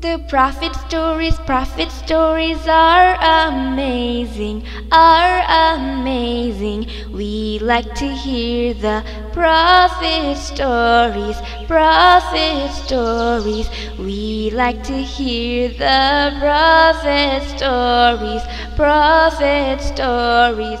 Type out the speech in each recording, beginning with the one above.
The prophet stories are amazing, We like to hear the prophet stories, We like to hear the prophet stories.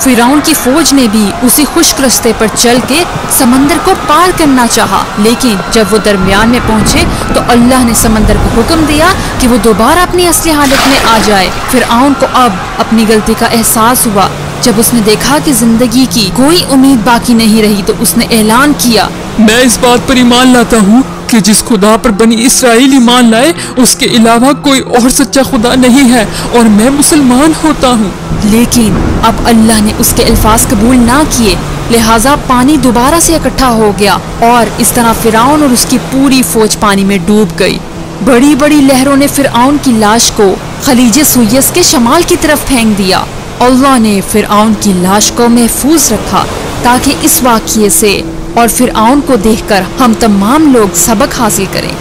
فرعون کی فوج نے بھی اسی خشک رستے پر چل کے سمندر کو پار کرنا چاہا، لیکن جب وہ درمیان میں پہنچے تو اللہ نے سمندر کو حکم دیا کہ وہ دوبارہ اپنی اصلی حالت میں آ جائے۔ فرعون کو اب اپنی غلطی کا احساس ہوا۔ جب اس نے دیکھا کہ زندگی کی کوئی امید باقی نہیں رہی تو اس نے اعلان کیا، میں اس بات پر ایمان لاتا ہوں کہ جس خدا پر بنی اسرائیل ایمان لائے اس کے علاوہ کوئی اور سچا خدا نہیں ہے، اور میں مسلمان ہوتا ہوں۔ لیکن اب اللہ نے اس کے الفاظ قبول نہ کیے، لہٰذا پانی دوبارہ سے اکٹھا ہو گیا اور اس طرح فرعون اور اس کی پوری فوج پانی میں ڈوب گئی۔ بڑی بڑی لہروں نے فرعون کی لاش کو خلیج سوئس کے شمال کی طرف پھینک دیا۔ اللہ نے فرعون کی لاش کو محفوظ رکھا تاکہ اس واقعے سے اور فرعون کو دیکھ کر ہم تمام لوگ سبق حاصل کریں۔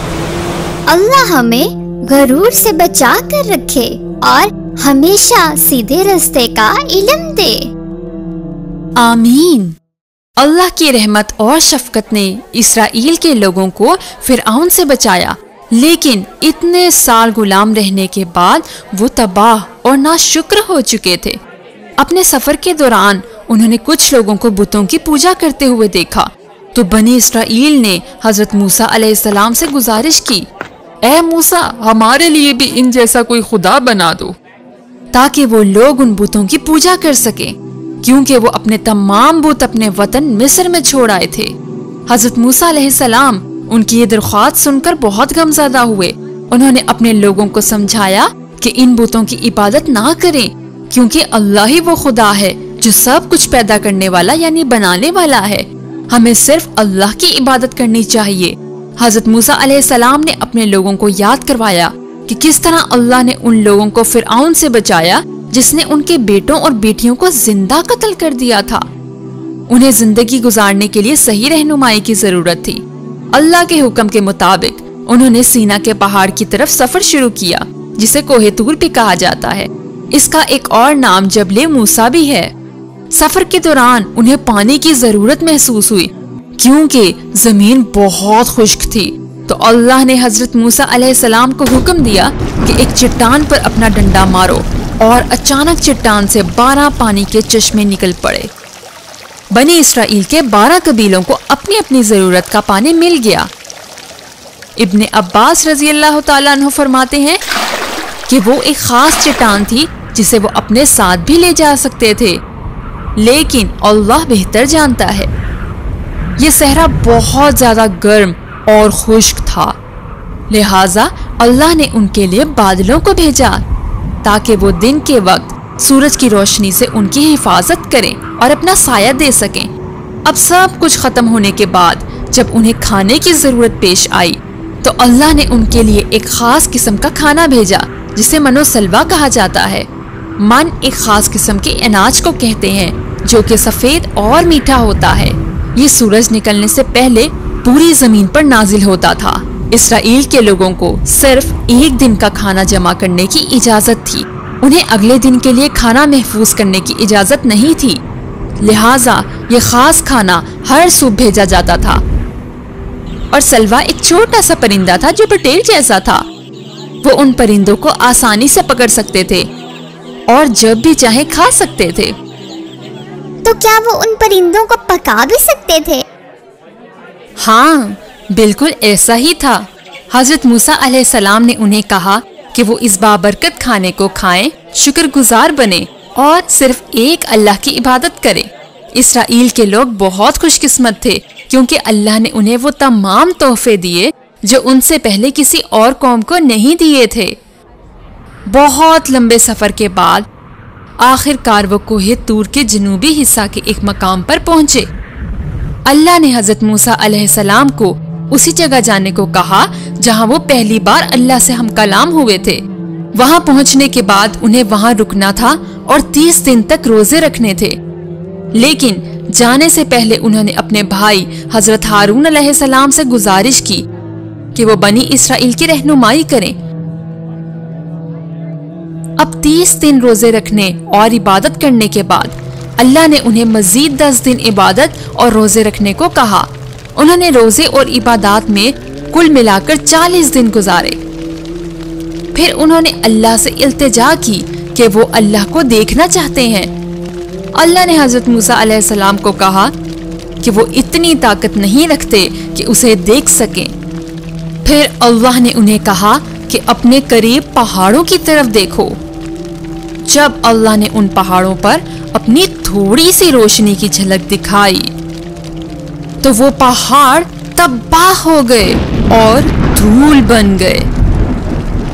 اللہ ہمیں غرور سے بچا کر رکھے اور ہمیشہ سیدھے راستے کا علم دے۔ آمین۔ اللہ کی رحمت اور شفقت نے اسرائیل کے لوگوں کو فرعون سے بچایا، لیکن اتنے سال غلام رہنے کے بعد وہ تباہ اور ناشکر ہو چکے تھے۔ اپنے سفر کے دوران انہوں نے کچھ لوگوں کو بتوں کی پوجا کرتے ہوئے دیکھا، تو بنی اسرائیل نے حضرت موسیٰ علیہ السلام سے گزارش کی، اے موسیٰ، ہمارے لیے بھی ان جیسا کوئی خدا بنا دو، تاکہ وہ لوگ ان بتوں کی پوجا کر سکیں، کیونکہ وہ اپنے تمام بت اپنے وطن مصر میں چھوڑ آئے تھے۔ حضرت موسیٰ علیہ السلام ان کی یہ درخواست سن کر بہت غمزدہ ہوئے۔ انہوں نے اپنے لوگوں کو سمجھایا کہ ان بتوں کی عبادت نہ کریں، کیونکہ اللہ ہی وہ خدا ہے جو سب کچھ پیدا کرنے والا یعنی بنانے والا ہے۔ ہمیں صرف اللہ کی عبادت کرنی چاہیے۔ حضرت موسیٰ علیہ السلام نے اپنے لوگوں کو یاد کروایا کہ کس طرح اللہ نے ان لوگوں کو فرعون سے بچایا جس نے ان کے بیٹوں اور بیٹیوں کو زندہ قتل کر دیا تھا۔ انہیں زندگی گزارنے کے لیے صحیح رہنمائی کی ضرورت تھی۔ اللہ کے حکم کے مطابق انہوں نے سینا کے پہاڑ کی طرف سفر شروع کیا، جسے کوہ طور بھی کہا جاتا ہے۔ اس کا ایک اور نام جبل موسیٰ بھی ہے۔ سفر کے دوران انہیں پانی کی ضرورت محسوس ہوئی، کیونکہ زمین بہت خشک تھی۔ تو اللہ نے حضرت موسیٰ علیہ السلام کو حکم دیا کہ ایک چٹان پر اپنا ڈنڈا مارو، اور اچانک چٹان سے 12 پانی کے چشمے نکل پڑے۔ بنی اسرائیل کے 12 قبیلوں کو اپنی اپنی ضرورت کا پانی مل گیا۔ ابن عباس رضی اللہ تعالیٰ عنہ فرماتے ہیں کہ وہ ایک خاص چٹان تھی جسے وہ اپنے ساتھ بھی لے جا سکتے تھے، لیکن اللہ بہتر جانتا ہے۔ یہ صحرا بہت زیادہ گرم اور خشک تھا، لہٰذا اللہ نے ان کے لیے بادلوں کو بھیجا تاکہ وہ دن کے وقت سورج کی روشنی سے ان کی حفاظت کریں اور اپنا سایہ دے سکیں۔ اب سب کچھ ختم ہونے کے بعد جب انہیں کھانے کی ضرورت پیش آئی تو اللہ نے ان کے لیے ایک خاص قسم کا کھانا بھیجا جسے من و سلوا کہا جاتا ہے۔ من ایک خاص قسم کے اناج کو کہتے ہیں جو کہ سفید اور میٹھا ہوتا ہے۔ یہ سورج نکلنے سے پہلے پوری زمین پر نازل ہوتا تھا۔ اسرائیل کے لوگوں کو صرف ایک دن کا کھانا جمع کرنے کی اجازت تھی، انہیں اگلے دن کے لیے کھانا محفوظ کرنے کی اجازت نہیں تھی، لہٰذا یہ خاص کھانا ہر صبح بھیجا جاتا تھا۔ اور سلوا ایک چھوٹا سا پرندہ تھا جو بٹیر جیسا تھا۔ وہ ان پرندوں کو آسانی سے پکڑ سکتے تھے اور جب بھی چاہے کھا سکتے تھے۔ تو کیا وہ ان پرندوں کو پکا بھی سکتے تھے؟ ہاں، بالکل ایسا ہی تھا۔ حضرت موسیٰ علیہ السلام نے انہیں کہا کہ وہ اس بابرکت کھانے کو کھائیں، شکر گزار بنے اور صرف ایک اللہ کی عبادت کریں۔ اسرائیل کے لوگ بہت خوش قسمت تھے کیونکہ اللہ نے انہیں وہ تمام تحفے دیے جو ان سے پہلے کسی اور قوم کو نہیں دیے تھے۔ بہت لمبے سفر کے بعد آخر کار وہ کوہ طور کے جنوبی حصہ کے ایک مقام پر پہنچے۔ اللہ نے حضرت موسیٰ علیہ السلام کو اسی جگہ جانے کو کہا جہاں وہ پہلی بار اللہ سے ہم کلام ہوئے تھے۔ وہاں پہنچنے کے بعد انہیں وہاں رکنا تھا اور 30 دن تک روزے رکھنے تھے، لیکن جانے سے پہلے انہوں نے اپنے بھائی حضرت ہارون علیہ السلام سے گزارش کی کہ وہ بنی اسرائیل کی رہنمائی کریں۔ اب 30 دن روزے رکھنے اور عبادت کرنے کے بعد اللہ نے انہیں مزید 10 دن عبادت اور روزے رکھنے کو کہا۔ انہوں نے روزے اور عبادات میں کل ملا کر 40 دن گزارے۔ پھر انہوں نے اللہ سے التجا کی کہ وہ اللہ کو دیکھنا چاہتے ہیں۔ اللہ نے حضرت موسیٰ علیہ السلام کو کہا کہ وہ اتنی طاقت نہیں رکھتے کہ اسے دیکھ سکیں۔ پھر اللہ نے انہیں کہا کہ اپنے قریب پہاڑوں کی طرف دیکھو۔ جب اللہ نے ان پہاڑوں پر اپنی تھوڑی سی روشنی کی جھلک دکھائی تو وہ پہاڑ تباہ ہو گئے اور دھول بن گئے۔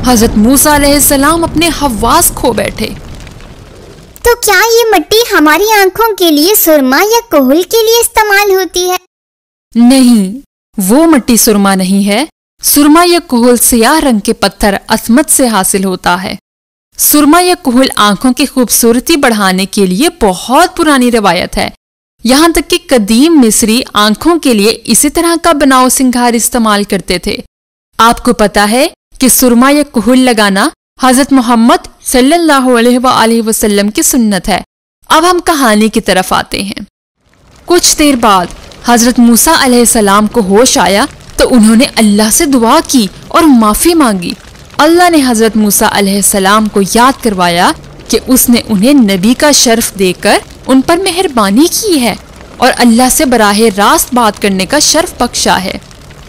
حضرت موسیٰ علیہ السلام اپنے حواس کھو بیٹھے۔ تو کیا یہ مٹی ہماری آنکھوں کے لیے سرما یا کحل کے لیے استعمال ہوتی ہے؟ نہیں، وہ مٹی سرما نہیں ہے۔ سرما یا کحل سیاہ رنگ کے پتھر عصمت سے حاصل ہوتا ہے۔ سرما یا کحل آنکھوں کی خوبصورتی بڑھانے کے لیے بہت پرانی روایت ہے، یہاں تک کہ قدیم مصری آنکھوں کے لیے اسی طرح کا بناؤ سنگھار استعمال کرتے تھے۔ آپ کو پتا ہے کہ سرما یا کحل لگانا حضرت محمد صلی اللہ علیہ وآلہ وسلم کی سنت ہے۔ اب ہم کہانی کی طرف آتے ہیں۔ کچھ دیر بعد حضرت موسیٰ علیہ السلام کو ہوش آیا تو انہوں نے اللہ سے دعا کی اور معافی مانگی۔ اللہ نے حضرت موسیٰ علیہ السلام کو یاد کروایا کہ اس نے انہیں نبی کا شرف دے کر ان پر مہربانی کی ہے اور اللہ سے براہ راست بات کرنے کا شرف بخشا ہے۔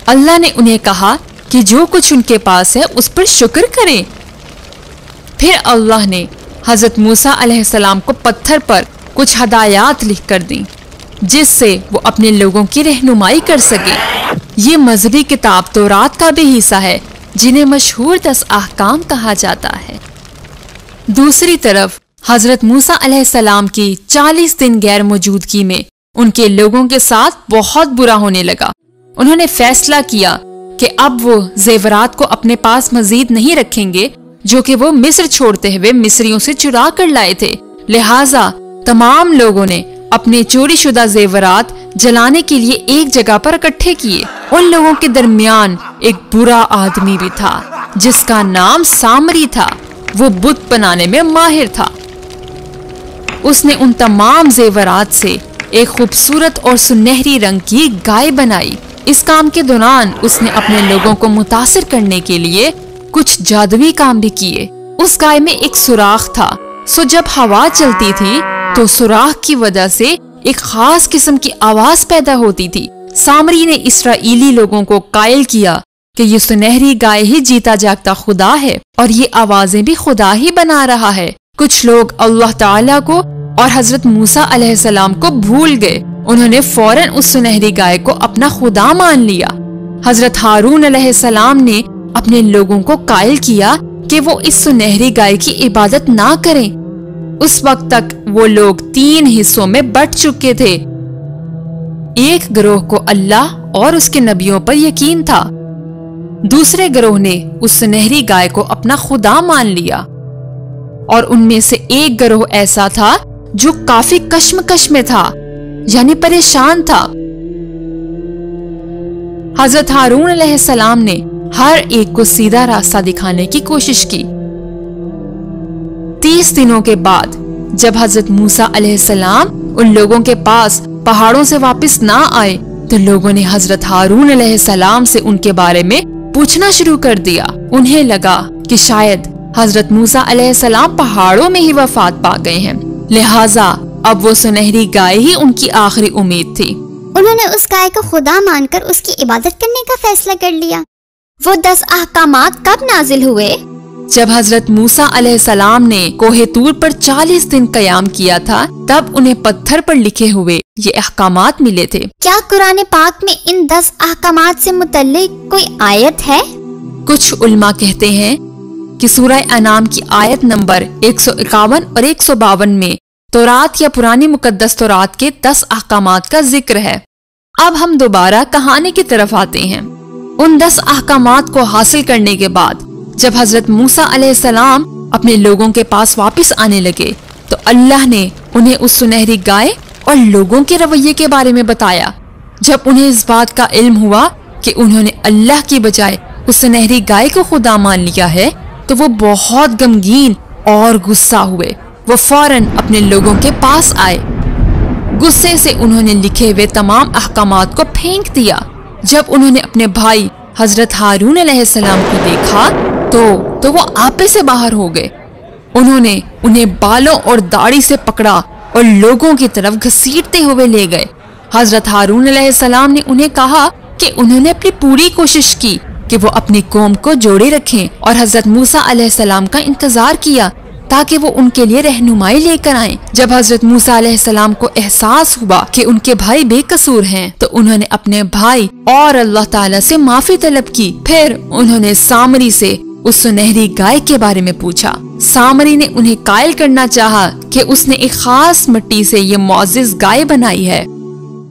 اللہ نے انہیں کہا کہ جو کچھ ان کے پاس ہے اس پر شکر کریں۔ پھر اللہ نے حضرت موسیٰ علیہ السلام کو پتھر پر کچھ ہدایات لکھ کر دیں جس سے وہ اپنے لوگوں کی رہنمائی کر سکے۔ یہ مذہبی کتاب تورات کا بھی حصہ ہے جنہیں مشہور 10 احکام کہا جاتا ہے۔ دوسری طرف حضرت موسیٰ علیہ السلام کی 40 دن غیر موجودگی میں ان کے لوگوں کے ساتھ بہت برا ہونے لگا۔ انہوں نے فیصلہ کیا کہ اب وہ زیورات کو اپنے پاس مزید نہیں رکھیں گے جو کہ وہ مصر چھوڑتے ہوئے مصریوں سے چرا کر لائے تھے، لہٰذا تمام لوگوں نے اپنے چوری شدہ زیورات جلانے کے لیے ایک جگہ پر اکٹھے کیے۔ ان لوگوں کے درمیان ایک برا آدمی بھی تھا جس کا نام سامری تھا، وہ بت بنانے میں ماہر تھا۔ اس نے ان تمام زیورات سے ایک خوبصورت اور سنہری رنگ کی گائے بنائی۔ اس کام کے دوران اس نے اپنے لوگوں کو متاثر کرنے کے لیے کچھ جادوئی کام بھی کیے۔ اس گائے میں ایک سوراخ تھا، سو جب ہوا چلتی تھی تو سوراخ کی وجہ سے ایک خاص قسم کی آواز پیدا ہوتی تھی۔ سامری نے اسرائیلی لوگوں کو قائل کیا کہ یہ سنہری گائے ہی جیتا جاگتا خدا ہے اور یہ آوازیں بھی خدا ہی بنا رہا ہے۔ کچھ لوگ اللہ تعالیٰ کو اور حضرت موسیٰ علیہ السلام کو بھول گئے۔ انہوں نے فوراً اس سنہری گائے کو اپنا خدا مان لیا۔ حضرت ہارون علیہ السلام نے اپنے لوگوں کو قائل کیا کہ وہ اس سنہری گائے کی عبادت نہ کریں۔ اس وقت تک وہ لوگ 3 حصوں میں بٹ چکے تھے۔ ایک گروہ کو اللہ اور اس کے نبیوں پر یقین تھا، دوسرے گروہ نے اس سنہری گائے کو اپنا خدا مان لیا، اور ان میں سے ایک گروہ ایسا تھا جو کافی کشمکش میں تھا، یعنی پریشان تھا۔ حضرت ہارون علیہ السلام نے ہر ایک کو سیدھا راستہ دکھانے کی کوشش کی۔ 30 دنوں کے بعد جب حضرت موسیٰ علیہ السلام ان لوگوں کے پاس پہاڑوں سے واپس نہ آئے تو لوگوں نے حضرت ہارون علیہ السلام سے ان کے بارے میں پوچھنا شروع کر دیا۔ انہیں لگا کہ شاید حضرت موسیٰ علیہ السلام پہاڑوں میں ہی وفات پا گئے ہیں، لہٰذا اب وہ سنہری گائے ہی ان کی آخری امید تھی۔ انہوں نے اس گائے کو خدا مان کر اس کی عبادت کرنے کا فیصلہ کر لیا۔ وہ 10 احکامات کب نازل ہوئے؟ جب حضرت موسیٰ علیہ السلام نے کوہ طور پر 40 دن قیام کیا تھا تب انہیں پتھر پر لکھے ہوئے یہ احکامات ملے تھے۔ کیا قرآن پاک میں ان 10 احکامات سے متعلق کوئی آیت ہے؟ کچھ علماء کہتے ہیں کہ سورہ انعام کی آیت نمبر 151 اور 152 میں تورات یا پرانی مقدس تورات کے 10 احکامات کا ذکر ہے۔ اب ہم دوبارہ کہانی کی طرف آتے ہیں۔ ان 10 احکامات کو حاصل کرنے کے بعد جب حضرت موسیٰ علیہ السلام اپنے لوگوں کے پاس واپس آنے لگے تو اللہ نے انہیں اس سنہری گائے اور لوگوں کے رویے کے بارے میں بتایا۔ جب انہیں اس بات کا علم ہوا کہ انہوں نے اللہ کی بجائے اس سنہری گائے کو خدا مان لیا ہے تو وہ بہت غمگین اور غصہ ہوئے۔ وہ فوراً اپنے لوگوں کے پاس آئے۔ غصے سے انہوں نے لکھے ہوئے تمام احکامات کو پھینک دیا۔ جب انہوں نے اپنے بھائی حضرت ہارون علیہ السلام کو دیکھا تو وہ آپے سے باہر ہو گئے۔ انہوں نے انہیں بالوں اور داڑھی سے پکڑا اور لوگوں کی طرف گھسیٹتے ہوئے لے گئے۔ حضرت ہارون علیہ السلام نے انہیں کہا کہ انہوں نے اپنی پوری کوشش کی کہ وہ اپنی قوم کو جوڑے رکھیں، اور حضرت موسیٰ علیہ السلام کا انتظار کیا تاکہ وہ ان کے لیے رہنمائی لے کر آئیں۔ جب حضرت موسیٰ علیہ السلام کو احساس ہوا کہ ان کے بھائی بے قصور ہیں تو انہوں نے اپنے بھائی اور اللہ تعالیٰ سے معافی طلب کی۔ پھر انہوں نے سامری سے اس سنہری گائے کے بارے میں پوچھا۔ سامری نے انہیں قائل کرنا چاہا کہ اس نے ایک خاص مٹی سے یہ معزز گائے بنائی ہے۔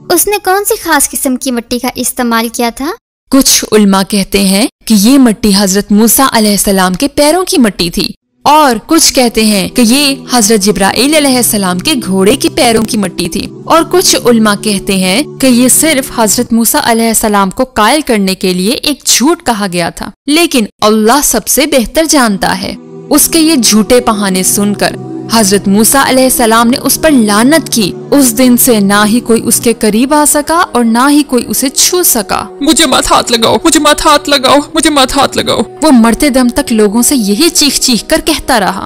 اس نے کون سی خاص قسم کی مٹی کا استعمال کیا تھا؟ کچھ علماء کہتے ہیں کہ یہ مٹی حضرت موسیٰ علیہ السلام کے پیروں کی مٹی تھی، اور کچھ کہتے ہیں کہ یہ حضرت جبرائیل علیہ السلام کے گھوڑے کی پیروں کی مٹی تھی، اور کچھ علماء کہتے ہیں کہ یہ صرف حضرت موسیٰ علیہ السلام کو قائل کرنے کے لیے ایک جھوٹ کہا گیا تھا۔ لیکن اللہ سب سے بہتر جانتا ہے۔ اس کے یہ جھوٹے بہانے سن کر حضرت موسیٰ علیہ السلام نے اس پر لعنت کی۔ اس دن سے نہ ہی کوئی اس کے قریب آ سکا اور نہ ہی کوئی اسے چھو سکا۔ مجھے مت ہاتھ لگاؤ، مجھے مت ہاتھ لگاؤ، مجھے مت ہاتھ لگاؤ۔ وہ مرتے دم تک لوگوں سے یہی چیخ چیخ کر کہتا رہا۔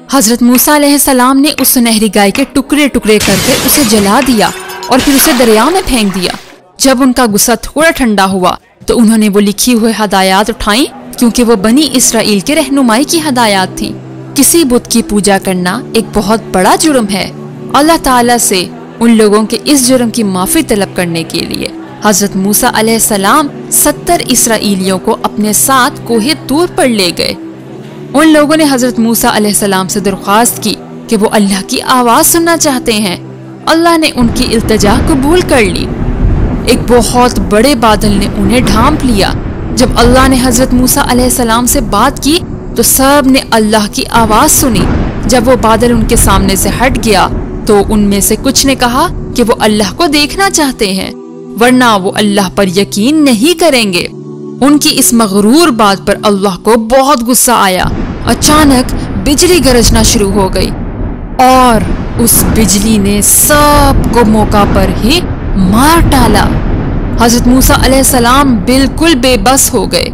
حضرت موسیٰ علیہ السلام نے اس سنہری گائے کے ٹکڑے ٹکڑے کر کے اسے جلا دیا اور پھر اسے دریا میں پھینک دیا۔ جب ان کا غصہ تھوڑا ٹھنڈا ہوا تو انہوں نے وہ لکھی ہوئے ہدایات اٹھائیں، کیونکہ وہ بنی اسرائیل کے رہنمائی کی ہدایات تھیں۔ کسی بت کی پوجا کرنا ایک بہت بڑا جرم ہے۔ اللہ تعالیٰ سے ان لوگوں کے اس جرم کی معافی طلب کرنے کے لیے حضرت موسیٰ علیہ السلام 70 اسرائیلیوں کو اپنے ساتھ کوہ طور پر لے گئے۔ ان لوگوں نے حضرت موسیٰ علیہ السلام سے درخواست کی کہ وہ اللہ کی آواز سننا چاہتے ہیں۔ اللہ نے ان کی التجا قبول کر لی۔ ایک بہت بڑے بادل نے انہیں ڈھانپ لیا۔ جب اللہ نے حضرت موسیٰ علیہ السلام سے بات کی تو سب نے اللہ کی آواز سنی۔ جب وہ بادل ان کے سامنے سے ہٹ گیا تو ان میں سے کچھ نے کہا کہ وہ اللہ کو دیکھنا چاہتے ہیں، ورنہ وہ اللہ پر یقین نہیں کریں گے۔ ان کی اس مغرور بات پر اللہ کو بہت غصہ آیا۔ اچانک بجلی گرجنا شروع ہو گئی اور اس بجلی نے سب کو موقع پر ہی مار ڈالا۔ حضرت موسیٰ علیہ السلام بالکل بے بس ہو گئے۔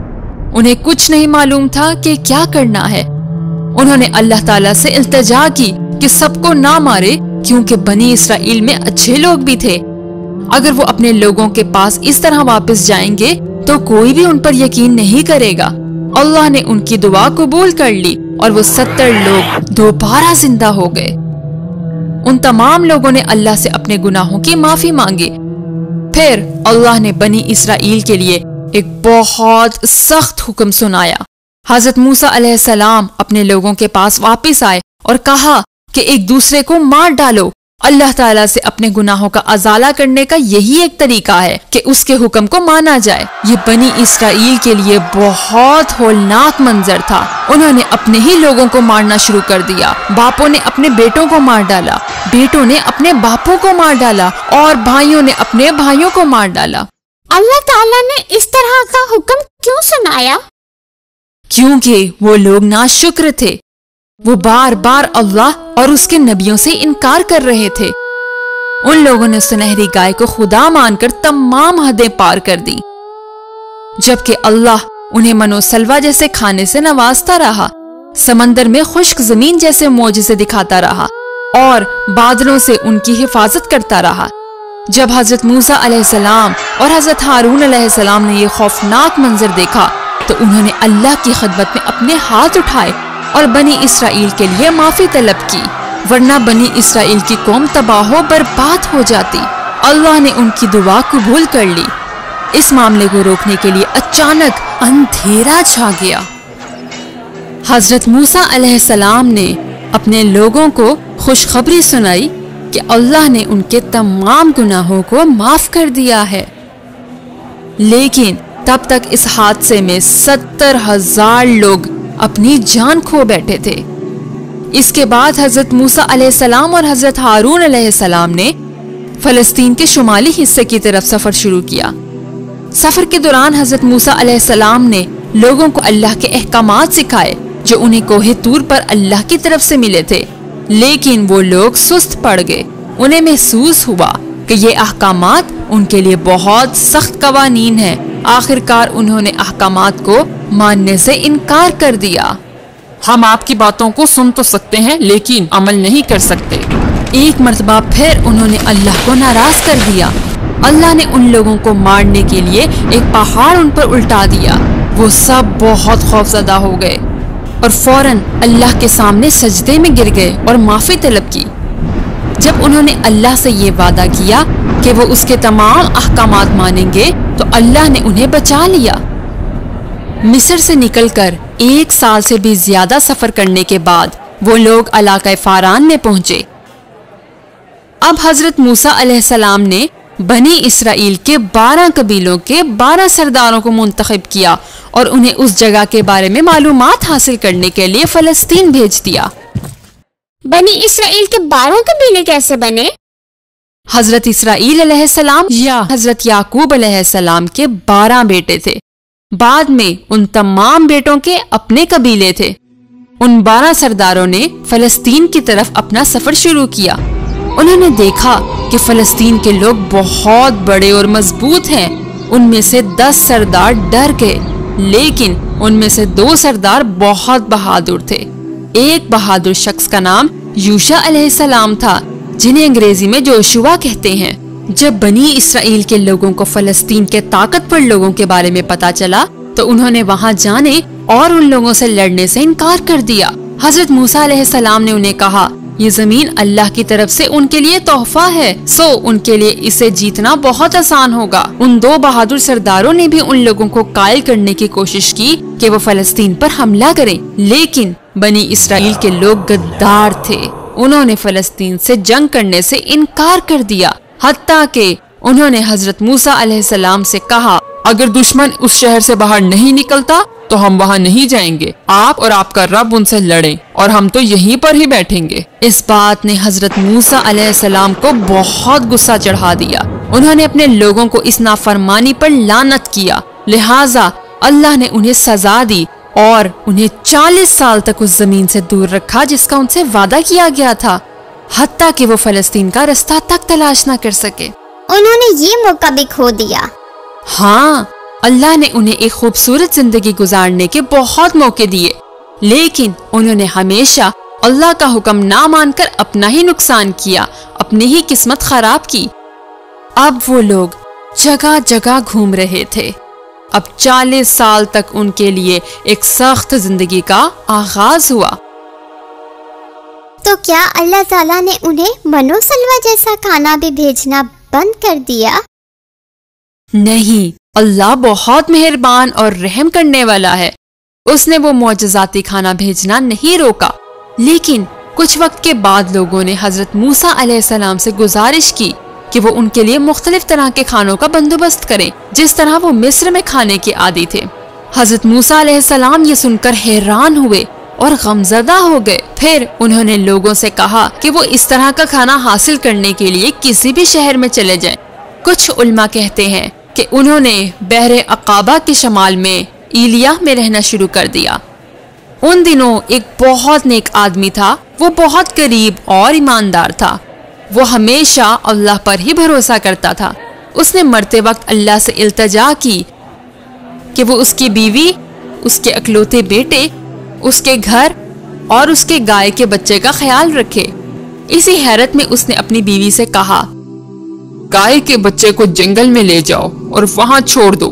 انہیں کچھ نہیں معلوم تھا کہ کیا کرنا ہے۔ انہوں نے اللہ تعالیٰ سے التجا کی کہ سب کو نہ مارے، کیونکہ بنی اسرائیل میں اچھے لوگ بھی تھے۔ اگر وہ اپنے لوگوں کے پاس اس طرح واپس جائیں گے تو کوئی بھی ان پر یقین نہیں کرے گا۔ اللہ نے ان کی دعا قبول کر لی اور وہ 70 لوگ دوبارہ زندہ ہو گئے۔ ان تمام لوگوں نے اللہ سے اپنے گناہوں کی معافی مانگی۔ پھر اللہ نے بنی اسرائیل کے لیے ایک بہت سخت حکم سنایا۔ حضرت موسیٰ علیہ السلام اپنے لوگوں کے پاس واپس آئے اور کہا کہ ایک دوسرے کو مار ڈالو۔ اللہ تعالیٰ سے اپنے گناہوں کا ازالہ کرنے کا یہی ایک طریقہ ہے کہ اس کے حکم کو مانا جائے۔ یہ بنی اسرائیل کے لیے بہت ہولناک منظر تھا۔ انہوں نے اپنے ہی لوگوں کو مارنا شروع کر دیا۔ باپوں نے اپنے بیٹوں کو مار ڈالا، بیٹوں نے اپنے باپوں کو مار ڈالا اور بھائیوں نے اپنے بھائیوں کو مار ڈالا۔ اللہ تعالیٰ نے اس طرح کا حکم کیوں سنایا؟ کیونکہ وہ لوگ ناشکر تھے۔ وہ بار بار اللہ اور اس کے نبیوں سے انکار کر رہے تھے۔ ان لوگوں نے سنہری گائے کو خدا مان کر تمام حدیں پار کر دی، جبکہ اللہ انہیں منو سلوا جیسے کھانے سے نوازتا رہا، سمندر میں خشک زمین جیسے معجزے دکھاتا رہا اور بادلوں سے ان کی حفاظت کرتا رہا۔ جب حضرت موسیٰ علیہ السلام اور حضرت ہارون علیہ السلام نے یہ خوفناک منظر دیکھا تو انہوں نے اللہ کی خدمت میں اپنے ہاتھ اٹھائے اور بنی اسرائیل کے لیے معافی طلب کی، ورنہ بنی اسرائیل کی قوم تباہ و برباد ہو جاتی۔ اللہ نے ان کی دعا قبول کر لی۔ اس معاملے کو روکنے کے لیے اچانک اندھیرا چھا گیا۔ حضرت موسیٰ علیہ السلام نے اپنے لوگوں کو خوشخبری سنائی کہ اللہ نے ان کے تمام گناہوں کو معاف کر دیا ہے، لیکن تب تک اس حادثے میں 70,000 لوگ اپنی جان کھو بیٹھے تھے۔ اس کے بعد حضرت موسیٰ علیہ السلام اور حضرت ہارون علیہ السلام نے فلسطین کے شمالی حصے کی طرف سفر شروع کیا۔ سفر کے دوران حضرت موسیٰ علیہ السلام نے لوگوں کو اللہ کے احکامات سکھائے جو انہیں کوہ طور پر اللہ کی طرف سے ملے تھے، لیکن وہ لوگ سست پڑ گئے۔ انہیں محسوس ہوا کہ یہ احکامات ان کے لیے بہت سخت قوانین ہیں۔ آخرکار انہوں نے احکامات کو ماننے سے انکار کر دیا۔ ہم آپ کی باتوں کو سن تو سکتے ہیں لیکن عمل نہیں کر سکتے۔ ایک مرتبہ پھر انہوں نے اللہ کو ناراض کر دیا۔ اللہ نے ان لوگوں کو مارنے کے لیے ایک پہاڑ ان پر الٹا دیا۔ وہ سب بہت خوفزدہ ہو گئے اور فوراً اللہ کے سامنے سجدے میں گر گئے اور معافی طلب کی۔ جب انہوں نے اللہ سے یہ وعدہ کیا کہ وہ اس کے تمام احکامات مانیں گے تو اللہ نے انہیں بچا لیا۔ مصر سے نکل کر 1 سال سے بھی زیادہ سفر کرنے کے بعد وہ لوگ علاقہ فاران میں پہنچے۔ اب حضرت موسیٰ علیہ السلام نے بنی اسرائیل کے 12 قبیلوں کے 12 سرداروں کو منتخب کیا اور انہیں اس جگہ کے بارے میں معلومات حاصل کرنے کے لیے فلسطین بھیج دیا۔ بنی اسرائیل کے 12 قبیلے کیسے بنے؟ حضرت اسرائیل علیہ السلام یا حضرت یعقوب علیہ السلام کے 12 بیٹے تھے۔ بعد میں ان تمام بیٹوں کے اپنے قبیلے تھے۔ ان 12 سرداروں نے فلسطین کی طرف اپنا سفر شروع کیا۔ انہوں نے دیکھا کہ فلسطین کے لوگ بہت بڑے اور مضبوط ہیں۔ ان میں سے 10 سردار ڈر گئے، لیکن ان میں سے 2 سردار بہت بہادر تھے۔ ایک بہادر شخص کا نام یوشع علیہ السلام تھا، جنہیں انگریزی میں جوشوا کہتے ہیں۔ جب بنی اسرائیل کے لوگوں کو فلسطین کے طاقتور لوگوں کے بارے میں پتا چلا تو انہوں نے وہاں جانے اور ان لوگوں سے لڑنے سے انکار کر دیا۔ حضرت موسیٰ علیہ السلام نے انہیں کہا، یہ زمین اللہ کی طرف سے ان کے لیے تحفہ ہے، سو ان کے لیے اسے جیتنا بہت آسان ہوگا۔ ان 2 بہادر سرداروں نے بھی ان لوگوں کو قائل کرنے کی کوشش کی کہ وہ فلسطین پر حملہ کریں، لیکن بنی اسرائیل کے لوگ غدار تھے۔ انہوں نے فلسطین سے جنگ کرنے سے انکار کر دیا، حتیٰ کہ انہوں نے حضرت موسیٰ علیہ السلام سے کہا، اگر دشمن اس شہر سے باہر نہیں نکلتا تو ہم وہاں نہیں جائیں گے۔ آپ اور آپ کا رب ان سے لڑیں اور ہم تو یہیں پر ہی بیٹھیں گے۔ اس بات نے حضرت موسیٰ علیہ السلام کو بہت غصہ چڑھا دیا۔ انہوں نے اپنے لوگوں کو اس نافرمانی پر لعنت کیا، لہٰذا اللہ نے انہیں سزا دی اور انہیں 40 سال تک اس زمین سے دور رکھا جس کا ان سے وعدہ کیا گیا تھا، حتیٰ کہ وہ فلسطین کا رستہ تک تلاش نہ کر سکے۔ انہوں نے یہ موقع بھی کھو دیا۔ ہاں، اللہ نے انہیں ایک خوبصورت زندگی گزارنے کے بہت موقع دیے، لیکن انہوں نے ہمیشہ اللہ کا حکم نہ مان کر اپنا ہی نقصان کیا، اپنی ہی قسمت خراب کی۔ اب وہ لوگ جگہ جگہ گھوم رہے تھے۔ اب 40 سال تک ان کے لیے ایک سخت زندگی کا آغاز ہوا۔ تو کیا اللہ تعالیٰ نے انہیں منو سلوہ جیسا کھانا بھی بھیجنا بند کر دیا؟ نہیں، اللہ بہت مہربان اور رحم کرنے والا ہے۔ اس نے وہ معجزاتی کھانا بھیجنا نہیں روکا، لیکن کچھ وقت کے بعد لوگوں نے حضرت موسیٰ علیہ السلام سے گزارش کی کہ وہ ان کے لیے مختلف طرح کے کھانوں کا بندوبست کریں، جس طرح وہ مصر میں کھانے کے عادی تھے۔ حضرت موسیٰ علیہ السلام یہ سن کر حیران ہوئے اور غمزدہ ہو گئے۔ پھر انہوں نے لوگوں سے کہا کہ وہ اس طرح کا کھانا حاصل کرنے کے لیے کسی بھی شہر میں چلے جائیں۔ کچھ علماء کہتے ہیں کہ انہوں نے بحر عقابہ کے شمال میں ایلیا میں رہنا شروع کر دیا۔ ان دنوں ایک بہت نیک آدمی تھا، وہ بہت قریب اور ایماندار تھا۔ وہ ہمیشہ اللہ پر ہی بھروسہ کرتا تھا۔ اس نے مرتے وقت اللہ سے التجا کی کہ وہ اس کی بیوی، اس کے اکلوتے بیٹے، اس کے گھر اور اس کے گائے کے بچے کا خیال رکھے۔ اسی حیرت میں اس نے اپنی بیوی سے کہا، گائے کے بچے کو جنگل میں لے جاؤ اور وہاں چھوڑ دو،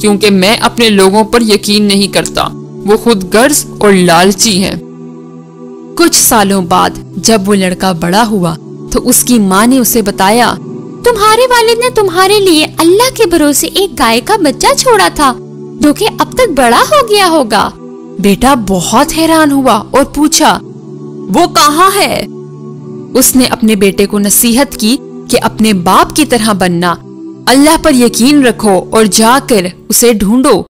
کیونکہ میں اپنے لوگوں پر یقین نہیں کرتا، وہ خود غرض اور لالچی ہیں۔ کچھ سالوں بعد جب وہ لڑکا بڑا ہوا تو اس کی ماں نے اسے بتایا، تمہارے والد نے تمہارے لیے اللہ کے بھروسے ایک گائے کا بچہ چھوڑا تھا جو کہ اب تک بڑا ہو گیا ہوگا۔ بیٹا بہت حیران ہوا اور پوچھا، وہ کہاں ہے؟ اس نے اپنے بیٹے کو نصیحت کی کہ اپنے باپ کی طرح بننا، اللہ پر یقین رکھو اور جا کر اسے ڈھونڈو۔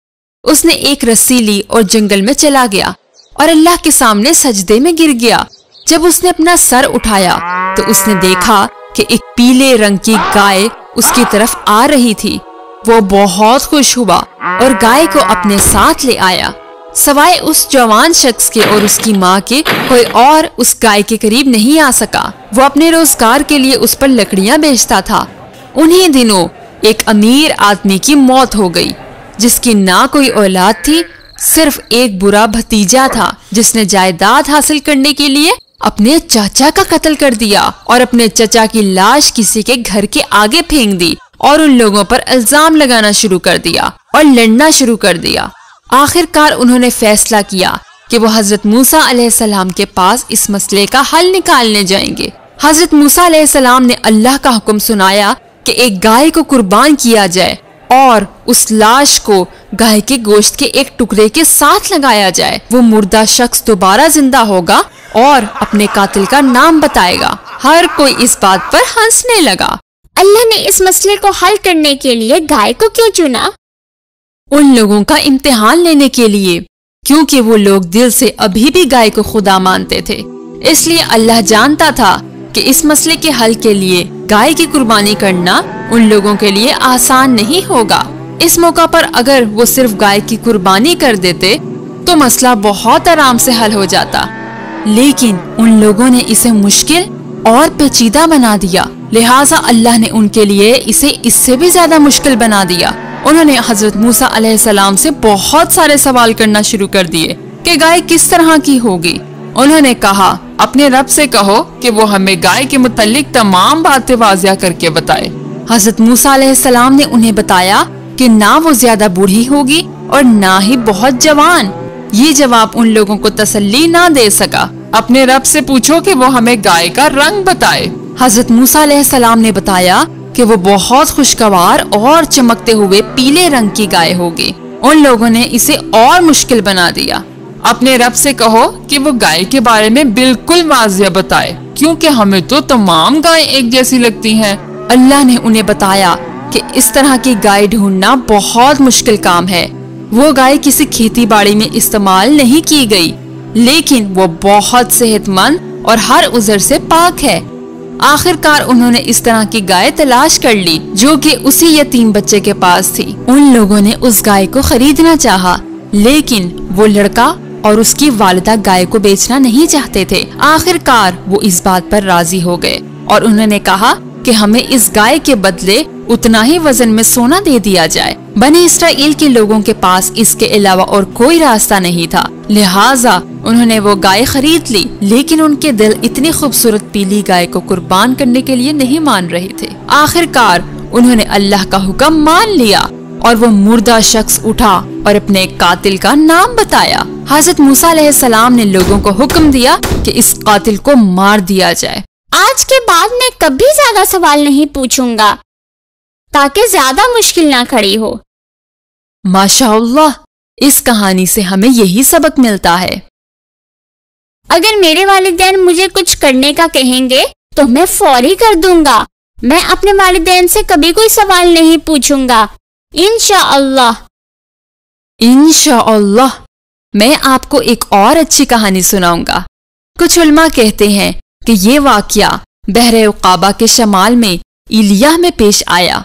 اس نے ایک رسی لی اور جنگل میں چلا گیا اور اللہ کے سامنے سجدے میں گر گیا۔ جب اس نے اپنا سر اٹھایا تو اس نے دیکھا کہ ایک پیلے رنگ کی گائے اس کی طرف آ رہی تھی۔ وہ بہت خوش ہوا اور گائے کو اپنے ساتھ لے آیا۔ سوائے اس جوان شخص کے اور اس کی ماں کے کوئی اور اس گائے کے قریب نہیں آ سکا۔ وہ اپنے روزگار کے لیے اس پر لکڑیاں بیچتا تھا۔ انہی دنوں ایک امیر آدمی کی موت ہو گئی جس کی نہ کوئی اولاد تھی، صرف ایک برا بھتیجا تھا جس نے جائیداد حاصل کرنے کے لیے اپنے چاچا کا قتل کر دیا اور اپنے چچا کی لاش کسی کے گھر کے آگے پھینک دی اور ان لوگوں پر الزام لگانا شروع کر دیا اور لڑنا شروع کر دیا۔ آخر کار انہوں نے فیصلہ کیا کہ وہ حضرت موسیٰ علیہ السلام کے پاس اس مسئلے کا حل نکالنے جائیں گے۔ حضرت موسیٰ علیہ السلام نے اللہ کا حکم سنایا کہ ایک گائے کو قربان کیا جائے اور اس لاش کو گائے کے گوشت کے ایک ٹکڑے کے ساتھ لگایا جائے۔ وہ مردہ شخص دوبارہ زندہ ہوگا اور اپنے قاتل کا نام بتائے گا۔ ہر کوئی اس بات پر ہنسنے لگا۔ اللہ نے اس مسئلے کو حل کرنے کے لیے گائے کو کیوں چنا؟ ان لوگوں کا امتحان لینے کے لیے، کیونکہ وہ لوگ دل سے ابھی بھی گائے کو خدا مانتے تھے۔ اس لیے اللہ جانتا تھا کہ اس مسئلے کے حل کے لیے گائے کی قربانی کرنا ان لوگوں کے لیے آسان نہیں ہوگا۔ اس موقع پر اگر وہ صرف گائے کی قربانی کر دیتے تو مسئلہ بہت آرام سے حل ہو جاتا، لیکن ان لوگوں نے اسے مشکل اور پیچیدہ بنا دیا، لہٰذا اللہ نے ان کے لیے اسے اس سے بھی زیادہ مشکل بنا دیا۔ انہوں نے حضرت موسیٰ علیہ السلام سے بہت سارے سوال کرنا شروع کر دیے کہ گائے کس طرح کی ہوگی۔ انہوں نے کہا اپنے رب سے کہو کہ وہ ہمیں گائے کے متعلق تمام باتیں واضح کر کے بتائے۔ حضرت موسیٰ علیہ السلام نے انہیں بتایا کہ نہ وہ زیادہ بوڑھی ہوگی اور نہ ہی بہت جوان۔ یہ جواب ان لوگوں کو تسلی نہ دے سکا۔ اپنے رب سے پوچھو کہ وہ ہمیں گائے کا رنگ بتائے۔ حضرت موسیٰ علیہ السلام نے بتایا کہ وہ بہت خوشگوار اور چمکتے ہوئے پیلے رنگ کی گائے ہوگی۔ ان لوگوں نے اسے اور مشکل بنا دیا۔ اپنے رب سے کہو کہ وہ گائے کے بارے میں بالکل واضح بتائے، کیونکہ ہمیں تو تمام گائیں ایک جیسی لگتی ہیں۔ اللہ نے انہیں بتایا کہ اس طرح کی گائے ڈھونڈنا بہت مشکل کام ہے۔ وہ گائے کسی کھیتی باڑی میں استعمال نہیں کی گئی، لیکن وہ بہت صحت مند اور ہر عذر سے پاک ہے۔ آخر کار انہوں نے اس طرح کی گائے تلاش کر لی جو کہ اسی یتیم بچے کے پاس تھی۔ ان لوگوں نے اس گائے کو خریدنا چاہا، لیکن وہ لڑکا اور اس کی والدہ گائے کو بیچنا نہیں چاہتے تھے۔ آخر کار وہ اس بات پر راضی ہو گئے اور انہوں نے کہا کہ ہمیں اس گائے کے بدلے اتنا ہی وزن میں سونا دے دیا جائے۔ بنی اسرائیل کے لوگوں کے پاس اس کے علاوہ اور کوئی راستہ نہیں تھا، لہٰذا انہوں نے وہ گائے خرید لی، لیکن ان کے دل اتنی خوبصورت پیلی گائے کو قربان کرنے کے لیے نہیں مان رہے تھے۔ آخر کار انہوں نے اللہ کا حکم مان لیا اور وہ مردہ شخص اٹھا اور اپنے قاتل کا نام بتایا۔ حضرت موسیٰ علیہ السلام نے لوگوں کو حکم دیا کہ اس قاتل کو مار دیا جائے۔ آج کے بعد میں کبھی زیادہ سوال نہیں پوچھوں گا تاکہ زیادہ مشکل نہ کھڑی ہو۔ ماشاء اللہ، اس کہانی سے ہمیں یہی سبق ملتا ہے۔ اگر میرے والدین مجھے کچھ کرنے کا کہیں گے تو میں فوری کر دوں گا۔ میں اپنے والدین سے کبھی کوئی سوال نہیں پوچھوں گا، انشاءاللہ۔ انشاءاللہ۔ میں آپ کو ایک اور اچھی کہانی سناؤں گا۔ کچھ علماء کہتے ہیں کہ یہ واقعہ بحر عقابہ کے شمال میں ایلیاہ میں پیش آیا۔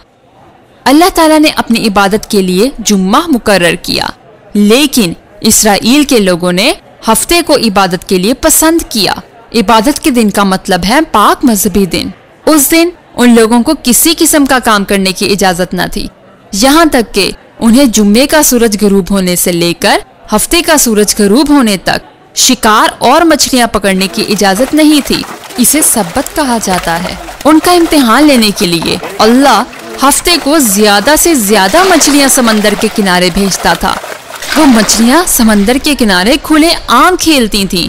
اللہ تعالیٰ نے اپنی عبادت کے لیے جمعہ مقرر کیا، لیکن اسرائیل کے لوگوں نے ہفتے کو عبادت کے لیے پسند کیا۔ عبادت کے دن کا مطلب ہے پاک مذہبی دن۔ اس دن ان لوگوں کو کسی قسم کا کام کرنے کی اجازت نہ تھی، یہاں تک کہ انہیں جمعے کا سورج غروب ہونے سے لے کر ہفتے کا سورج غروب ہونے تک شکار اور مچھلیاں پکڑنے کی اجازت نہیں تھی۔ اسے سبت کہا جاتا ہے۔ ان کا امتحان لینے کے لیے اللہ ہفتے کو زیادہ سے زیادہ مچھلیاں سمندر کے کنارے بھیجتا تھا۔ وہ مچھلیاں سمندر کے کنارے کھلے عام کھیلتی تھیں،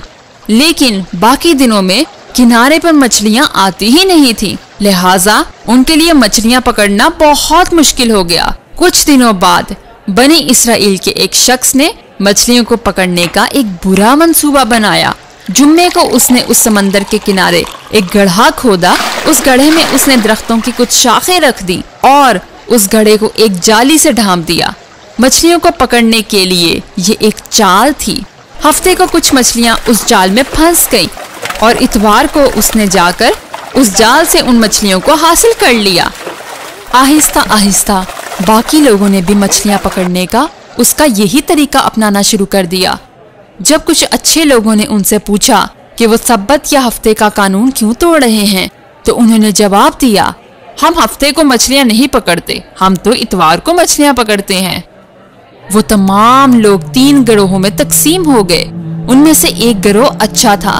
لیکن باقی دنوں میں کنارے پر مچھلیاں آتی ہی نہیں تھیں، لہٰذا ان کے لیے مچھلیاں پکڑنا بہت مشکل ہو گیا۔ کچھ دنوں بعد بنی اسرائیل کے ایک شخص نے مچھلیوں کو پکڑنے کا ایک برا منصوبہ بنایا۔ جمعے کو اس نے اس سمندر کے کنارے ایک گڑھا کھودا، اس گڑھے میں اس نے درختوں کی کچھ شاخیں رکھ دی اور اس گڑھے کو ایک جالی سے ڈھانپ دیا۔ مچھلیوں کو پکڑنے کے لیے یہ ایک چال تھی۔ ہفتے کو کچھ مچھلیاں اس جال میں پھنس گئیں اور اتوار کو اس نے جا کر اس جال سے ان مچھلیوں کو حاصل کر لیا۔ آہستہ آہستہ باقی لوگوں نے بھی مچھلیاں پکڑنے کا اس کا یہی طریقہ اپنانا شروع کر دیا۔ جب کچھ اچھے لوگوں نے ان سے پوچھا کہ وہ سبت یا ہفتے کا قانون کیوں توڑ رہے ہیں تو انہوں نے جواب دیا، ہم ہفتے کو مچھلیاں نہیں پکڑتے، ہم تو اتوار کو مچھلیاں پکڑتے ہیں۔ وہ تمام لوگ 3 گروہوں میں تقسیم ہو گئے۔ ان میں سے ایک گروہ اچھا تھا،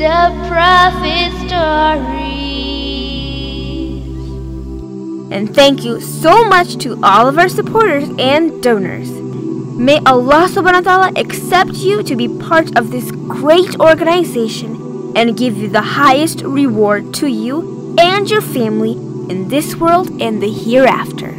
The Prophet Stories. And thank you so much to all of our supporters and donors. May Allah subhanahu wa ta'ala accept you to be part of this great organization and give you the highest reward to you and your family in this world and the hereafter.